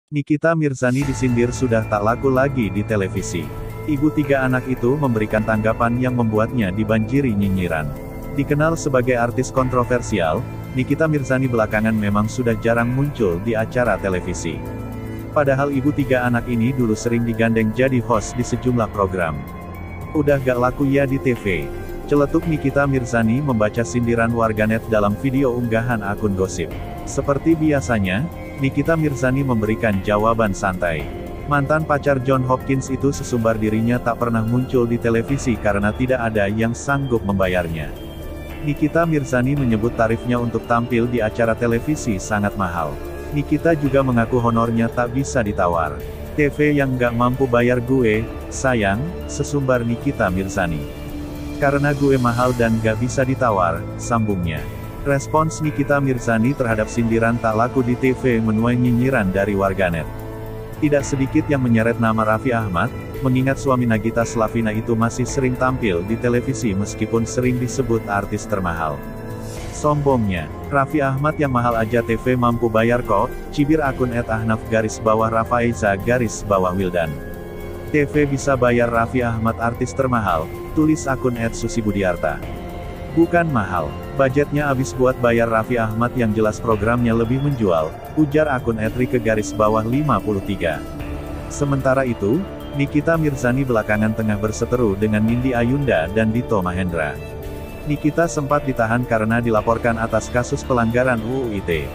Nikita Mirzani disindir sudah tak laku lagi di televisi. Ibu tiga anak itu memberikan tanggapan yang membuatnya dibanjiri nyinyiran. Dikenal sebagai artis kontroversial, Nikita Mirzani belakangan memang sudah jarang muncul di acara televisi. Padahal ibu tiga anak ini dulu sering digandeng jadi host di sejumlah program. Udah gak laku ya di TV. Celetuk Nikita Mirzani membaca sindiran warganet dalam video unggahan akun gosip. Seperti biasanya, Nikita Mirzani memberikan jawaban santai. Mantan pacar John Hopkins itu sesumbar dirinya tak pernah muncul di televisi karena tidak ada yang sanggup membayarnya. Nikita Mirzani menyebut tarifnya untuk tampil di acara televisi sangat mahal. Nikita juga mengaku honornya tak bisa ditawar. TV yang gak mampu bayar gue, sayang, sesumbar Nikita Mirzani. Karena gue mahal dan gak bisa ditawar, sambungnya. Respons Nikita Mirzani terhadap sindiran tak laku di TV menuai nyinyiran dari warganet. Tidak sedikit yang menyeret nama Raffi Ahmad, mengingat suami Nagita Slavina itu masih sering tampil di televisi meskipun sering disebut artis termahal. Sombongnya, Raffi Ahmad yang mahal aja TV mampu bayar kok, cibir akun @ahnaf_rafaiza_wildan. TV bisa bayar Raffi Ahmad artis termahal, tulis akun @susibudiarta. Bukan mahal, budgetnya habis buat bayar Raffi Ahmad yang jelas programnya lebih menjual, ujar akun @rike_53. Sementara itu, Nikita Mirzani belakangan tengah berseteru dengan Nindi Ayunda dan Dito Mahendra. Nikita sempat ditahan karena dilaporkan atas kasus pelanggaran UU ITE.